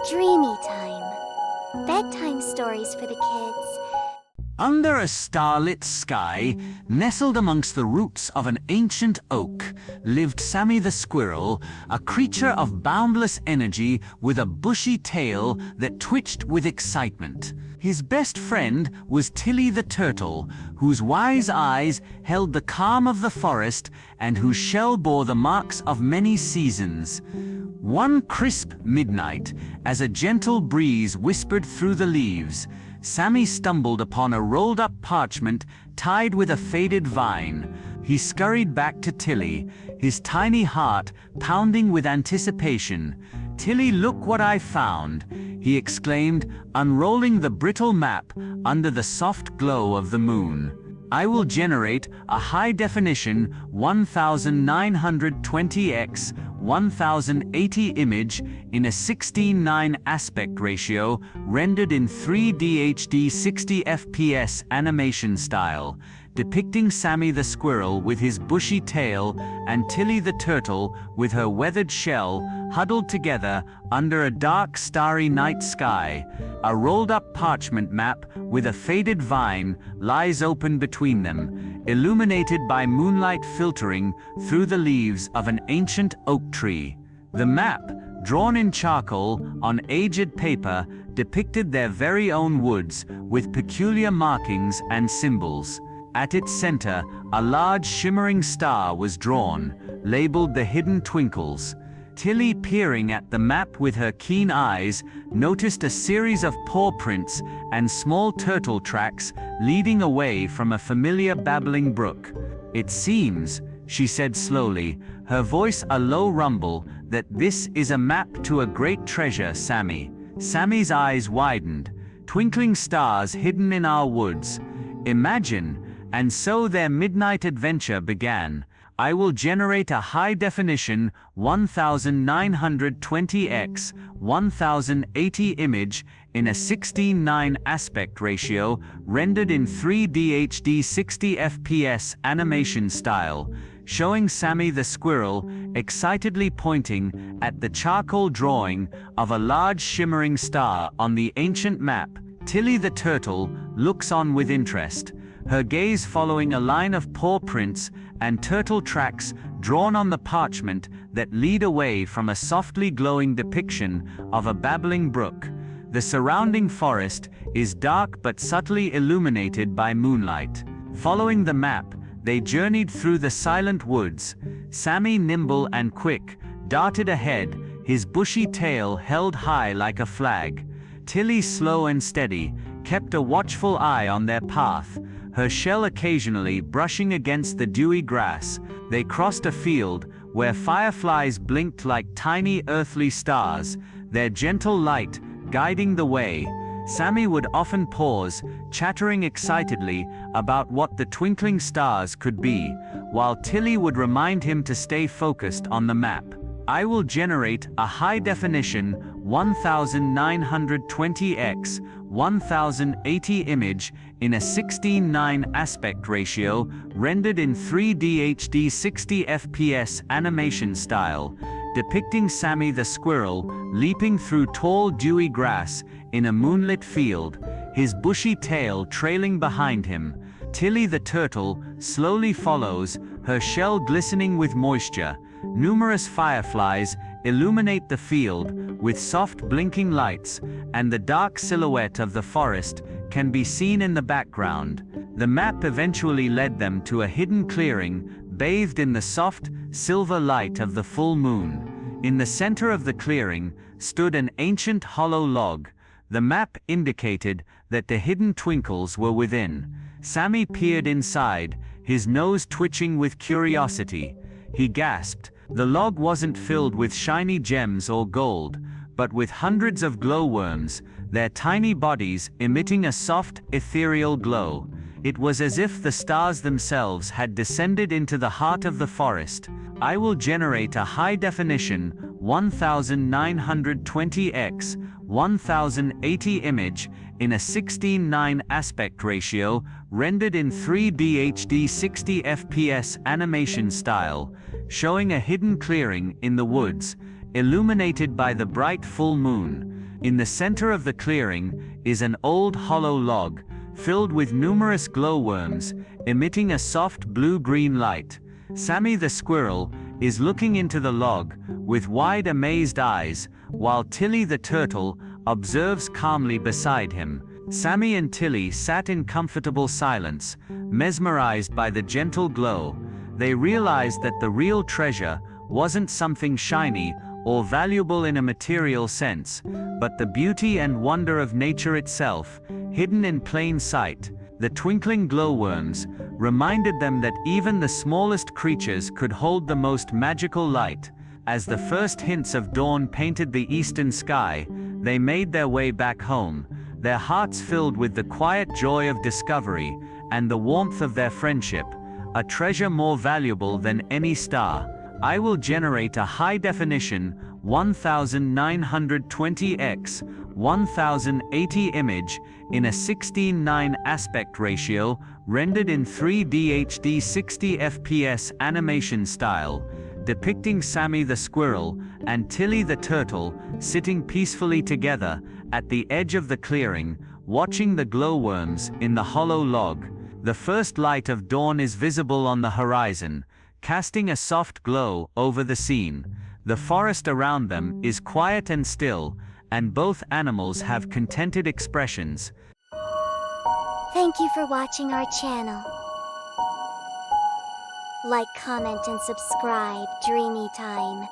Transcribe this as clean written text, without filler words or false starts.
Dreamy Time. Bedtime stories for the kids. Under a starlit sky, nestled amongst the roots of an ancient oak, lived Sammy the Squirrel, a creature of boundless energy with a bushy tail that twitched with excitement. His best friend was Tilly the Turtle, whose wise eyes held the calm of the forest and whose shell bore the marks of many seasons. One crisp midnight, as a gentle breeze whispered through the leaves, Sammy stumbled upon a rolled-up parchment tied with a faded vine. He scurried back to Tilly, his tiny heart pounding with anticipation. "Tilly, look what I found," he exclaimed, unrolling the brittle map under the soft glow of the moon. "I will generate a high-definition 1920x 1080 image in a 16:9 aspect ratio, rendered in 3D HD 60 FPS animation style, depicting Sammy the Squirrel with his bushy tail and Tilly the Turtle with her weathered shell huddled together under a dark starry night sky. A rolled-up parchment map with a faded vine lies open between them, illuminated by moonlight filtering through the leaves of an ancient oak tree. The map, drawn in charcoal on aged paper, depicted their very own woods with peculiar markings and symbols. At its center, a large shimmering star was drawn, labeled the Hidden Twinkles. Tilly, peering at the map with her keen eyes, noticed a series of paw prints and small turtle tracks leading away from a familiar babbling brook. "It seems," she said slowly, her voice a low rumble, "that this is a map to a great treasure, Sammy." Sammy's eyes widened. "Twinkling stars hidden in our woods. Imagine." And so their midnight adventure began. "I will generate a high-definition 1920x 1080 image in a 16:9 aspect ratio, rendered in 3D HD 60 FPS animation style, showing Sammy the Squirrel excitedly pointing at the charcoal drawing of a large shimmering star on the ancient map. Tilly the Turtle looks on with interest, her gaze following a line of paw prints and turtle tracks drawn on the parchment that lead away from a softly glowing depiction of a babbling brook. The surrounding forest is dark but subtly illuminated by moonlight. Following the map, they journeyed through the silent woods. Sammy, nimble and quick, darted ahead, his bushy tail held high like a flag. Tilly, slow and steady, kept a watchful eye on their path, her shell occasionally brushing against the dewy grass. They crossed a field where fireflies blinked like tiny earthly stars, their gentle light guiding the way. Sammy would often pause, chattering excitedly about what the twinkling stars could be, while Tilly would remind him to stay focused on the map. "I will generate a high-definition 1920x 1080 image in a 16:9 aspect ratio, rendered in 3D HD 60 FPS animation style, depicting Sammy the Squirrel leaping through tall dewy grass in a moonlit field, his bushy tail trailing behind him. Tilly the Turtle slowly follows, her shell glistening with moisture. Numerous fireflies illuminate the field with soft blinking lights, and the dark silhouette of the forest can be seen in the background. The map eventually led them to a hidden clearing, bathed in the soft, silver light of the full moon. In the center of the clearing stood an ancient hollow log. The map indicated that the hidden twinkles were within. Sammy peered inside, his nose twitching with curiosity. He gasped. The log wasn't filled with shiny gems or gold, but with hundreds of glowworms, their tiny bodies emitting a soft, ethereal glow. It was as if the stars themselves had descended into the heart of the forest. "I will generate a high-definition 1920x 1080 image in a 16:9 aspect ratio, rendered in 3D HD 60 FPS animation style, showing a hidden clearing in the woods, illuminated by the bright full moon. In the center of the clearing is an old hollow log, filled with numerous glowworms, emitting a soft blue-green light. Sammy the squirrel is looking into the log with wide amazed eyes, while Tilly the turtle observes calmly beside him. Sammy and Tilly sat in comfortable silence, mesmerized by the gentle glow. They realized that the real treasure wasn't something shiny or valuable in a material sense, but the beauty and wonder of nature itself, hidden in plain sight. The twinkling glowworms reminded them that even the smallest creatures could hold the most magical light. As the first hints of dawn painted the eastern sky, they made their way back home, their hearts filled with the quiet joy of discovery and the warmth of their friendship, a treasure more valuable than any star. I will generate a high-definition 1920x 1080 image in a 16:9 aspect ratio, rendered in 3D HD 60 FPS animation style, depicting Sammy the squirrel and Tilly the turtle sitting peacefully together at the edge of the clearing, watching the glowworms in the hollow log. The first light of dawn is visible on the horizon, casting a soft glow over the scene. The forest around them is quiet and still, and both animals have contented expressions. Thank you for watching our channel. Like, comment and subscribe. Dreamy Time.